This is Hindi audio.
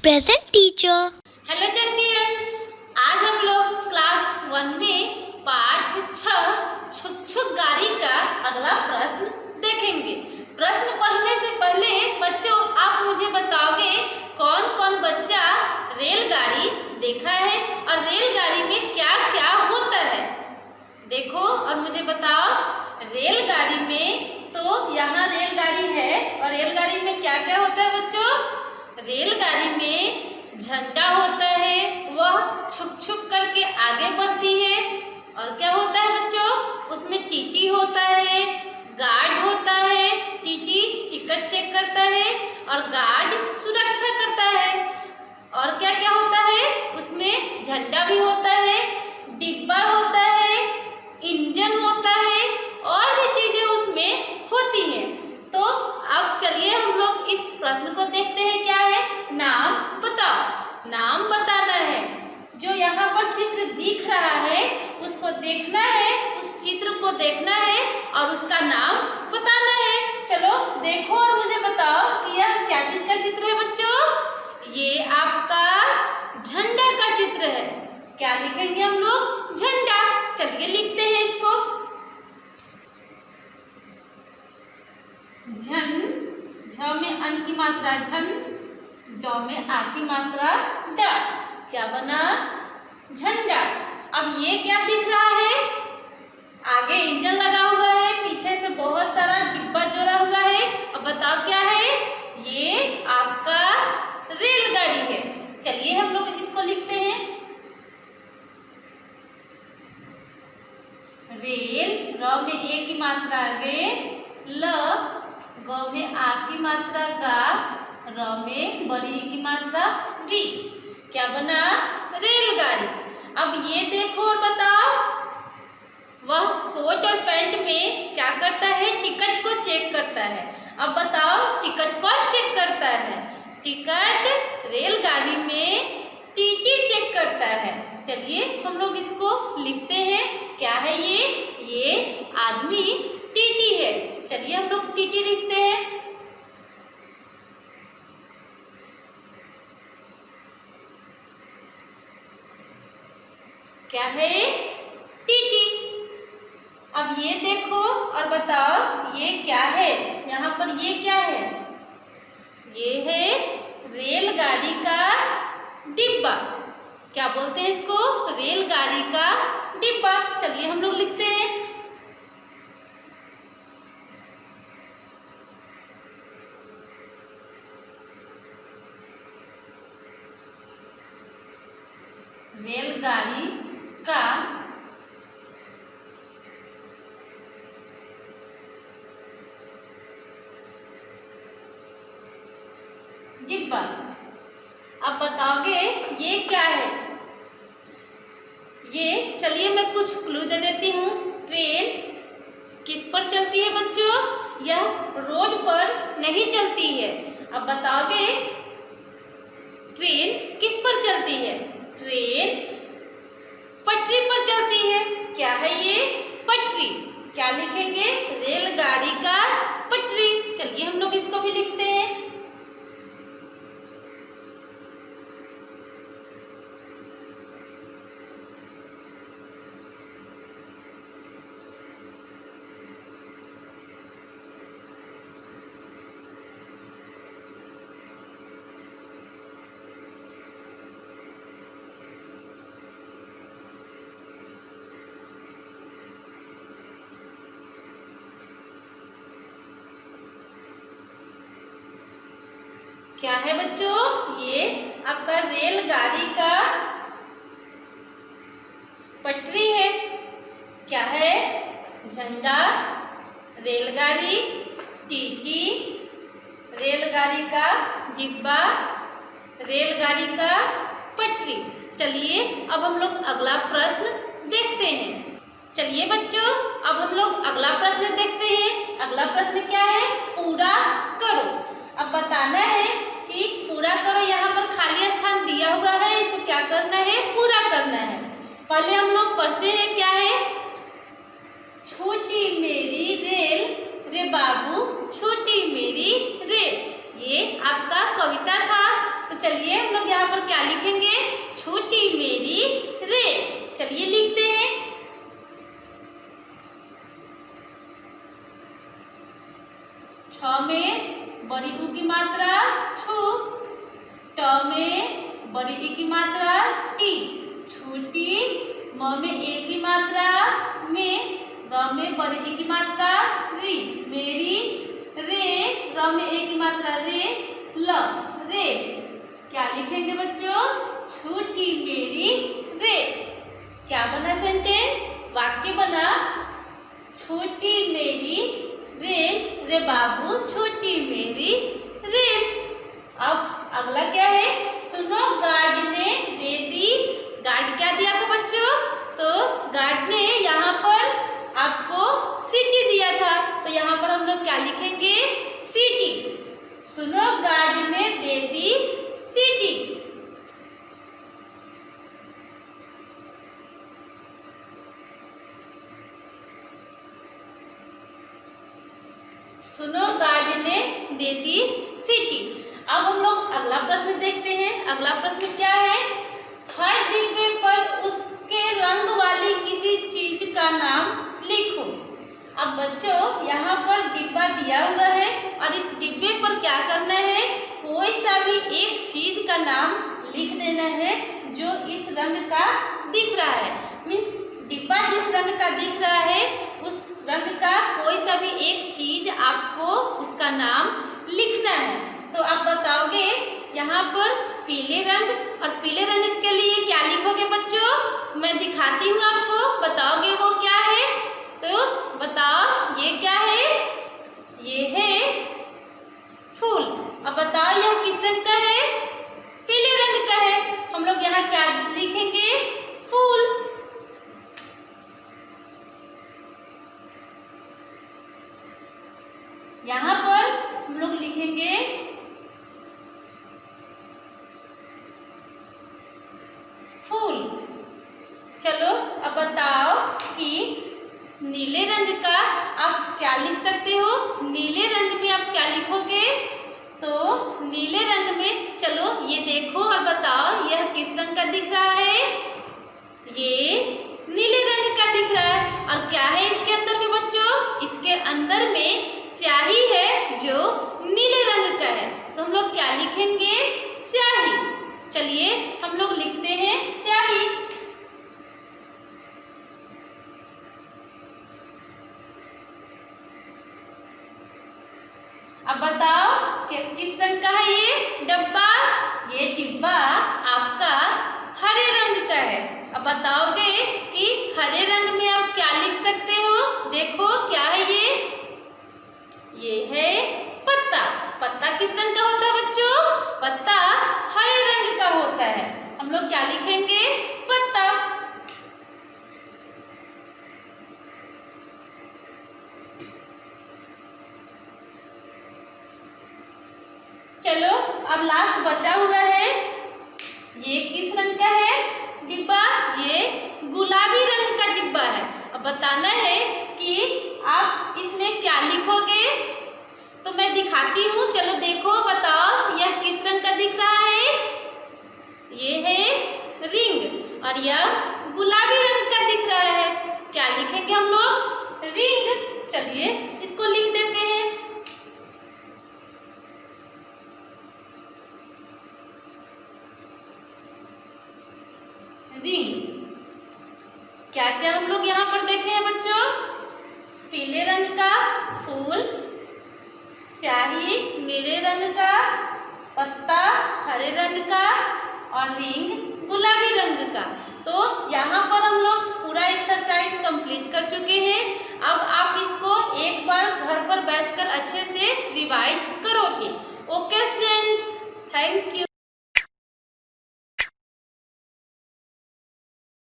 Present teacher. हेलो चैंपियंस, आज हम लोग क्लास 1 में पाठ 6 छुक छुक गाड़ी का अगला प्रश्न देखेंगे। प्रश्न पढ़ने से पहले बच्चों आप मुझे बताओगे कौन कौन बच्चा रेलगाड़ी देखा है और रेलगाड़ी में क्या क्या होता है। देखो और मुझे बताओ रेलगाड़ी में, तो यहाँ रेलगाड़ी है और रेलगाड़ी में क्या क्या होता है बच्चों। रेलगाड़ी में झंडा होता है, वह छुक छुक करके आगे बढ़ती है। और क्या होता है बच्चों, उसमें टीटी होता है, गार्ड होता है। टीटी टिकट चेक करता है और गार्ड सुरक्षा करता है। और क्या क्या होता है, उसमें झंडा भी होता है, डिब्बा होता है, इंजन होता है और भी चीजें उसमें होती हैं। तो अब चलिए हम लोग इस प्रश्न को देखते हैं। क्या है, नाम बताओ। नाम बताना है। जो यहाँ पर चित्र दिख रहा है उसको देखना है, उस चित्र को देखना है और उसका नाम बताना है। चलो देखो और मुझे बताओ कि यह क्या चीज का चित्र है बच्चों। ये आपका झंडा का चित्र है। क्या लिखेंगे हम लोग, झंडा। चलिए लिखते हैं इसको। झन, झ में अन की मात्रा झन, ड में आ की मात्रा ड। क्या बना, झंडा। अब ये क्या दिख रहा है, आगे इंजन लगा हुआ है, पीछे से बहुत सारा डिब्बा जोड़ा हुआ है। अब बताओ क्या है, ये आपका रेलगाड़ी है। चलिए हम लोग इसको लिखते हैं। रेल, र में ए की मात्रा रे, ल, ग में आ की मात्रा गा, र में बड़ी ई की मात्रा री। क्या बना, रेलगाड़ी। अब ये देखो और बताओ, वह कोट और पैंट में क्या करता है, टिकट को चेक करता है। अब बताओ टिकट कौन चेक करता है। टिकट रेलगाड़ी में टीटी चेक करता है। चलिए हम लोग इसको लिखते हैं। क्या है ये आदमी टीटी है। चलिए हम लोग टीटी लिखते हैं। क्या है, टीटी। अब ये देखो और बताओ ये क्या है, यहाँ पर ये क्या है, ये है रेलगाड़ी का डिब्बा। क्या बोलते हैं इसको, रेलगाड़ी का डिब्बा। चलिए हम लोग लिखते हैं। रेलगाड़ी का डिब्बा। अब बताओगे ये क्या है। ये, चलिए मैं कुछ क्लू दे देती हूँ। ट्रेन किस पर चलती है बच्चों, यह रोड पर नहीं चलती है। अब बताओगे ट्रेन किस पर चलती है। ट्रेन पटरी पर चलती है। क्या है ये, पटरी। क्या लिखेंगे, रेलगाड़ी का पटरी। चलिए हम लोग इसको भी लिखते हैं। क्या है बच्चों, ये आपका रेलगाड़ी का पटरी है। क्या है, झंडा, रेलगाड़ी, टीटी, रेलगाड़ी का डिब्बा, रेलगाड़ी का पटरी। चलिए अब हम लोग अगला प्रश्न देखते हैं। चलिए बच्चों अब हम लोग अगला प्रश्न देखते हैं। अगला प्रश्न क्या है, पूरा करो। अब बताना है कि पूरा करो, यहाँ पर खाली स्थान दिया हुआ है, इसको क्या करना है, पूरा करना है। पहले हम लोग पढ़ते हैं। क्या है, छोटी मेरी रेल रे बाबू छोटी मेरी रेल। ये आपका कविता था। तो चलिए हम लोग यहाँ पर क्या लिखेंगे, छोटी मेरी रे। चलिए लिखते हैं। छ में बड़ी ऊ की मात्रा छु, ट में बड़ी ई की मात्रा टी, छोटी, म में ए की मात्रा में, र में बड़ी ई की मात्रा री, मेरी रे, र में ए की मात्रा रे, ल, रे। क्या लिखेंगे बच्चों, छोटी मेरी रे। क्या बना सेंटेंस, वाक्य बना, छोटी मेरी रे, रे बाबू छोटी मेरी रेल। अब अगला क्या है, सुनो गार्ड ने दे दी। गार्ड क्या दिया था बच्चों, तो गार्ड ने यहाँ पर आपको सिटी दिया था, तो यहाँ पर हम लोग क्या लिखेंगे, सिटी। सुनो गार्ड ने दे दी सिटी। सुनो गार्ड ने दे दी सिटी। अब हम लोग अगला प्रश्न देखते हैं। अगला प्रश्न क्या है, हर डिब्बे पर उसके रंग वाली किसी चीज का नाम लिखो। अब बच्चों यहाँ पर डिब्बा दिया हुआ है और इस डिब्बे पर क्या करना है, कोई सा भी एक चीज का नाम लिख देना है जो इस रंग का दिख रहा है। मीन्स डिब्बा जिस रंग का दिख रहा है उस रंग का कोई सा भी एक चीज आपको उसका नाम लिखना है। तो आप बताओगे यहाँ पर पीले रंग, और पीले रंग के लिए क्या लिखोगे बच्चों, मैं दिखाती हूँ आपको, बताओगे वो क्या है। तो बताओ ये क्या है, ये है फूल। अब बताओ यह किस रंग का है, पीले रंग का है। हम लोग यहाँ क्या लिखेंगे, फूल। यहाँ पर हम लोग लिखेंगे फूल। चलो अब बताओ कि नीले रंग का आप क्या लिख सकते हो, नीले रंग में आप क्या लिखोगे, तो नीले रंग में चलो ये देखो और बताओ यह किस रंग का दिख रहा है, ये नीले रंग का दिख रहा है। और क्या है इसके अंदर में बच्चों, इसके अंदर में स्याही है जो नीले रंग का है। तो हम लोग क्या लिखेंगे, स्याही। चलिए हम लोग लिखते हैं स्याही। अब बताओ कि किस रंग का है ये डब्बा, ये डिब्बा आपका हरे रंग का है। अब बताओगे कि हरे रंग में आप क्या लिख सकते हो, देखो क्या है ये है पत्ता। पत्ता किस रंग का होता है बच्चों, पत्ता हरे रंग का होता है। हम लोग क्या लिखेंगे, पत्ता। चलो अब लास्ट बचा हुआ है, ये किस रंग का है डिब्बा, ये गुलाबी रंग का डिब्बा है। अब बताना है कि आप इसमें क्या लिखोगे, तो मैं दिखाती हूँ, चलो देखो बताओ यह किस रंग का दिख रहा है, ये है रिंग, और यह गुलाबी रंग का दिख रहा है। क्या लिखेंगे हम लोग, रिंग। चलिए इसको लिख देते हैं। रिंग। क्या क्या हम लोग यहाँ पर देखे हैं बच्चों, पीले रंग का फूल, स्याही नीले रंग का, पत्ता हरे रंग का और रिंग गुलाबी रंग का। तो यहाँ पर हम लोग पूरा एक्सरसाइज कंप्लीट कर चुके हैं। अब आप इसको एक बार घर पर बैठकर अच्छे से रिवाइज करोगे। Okay students, thank you.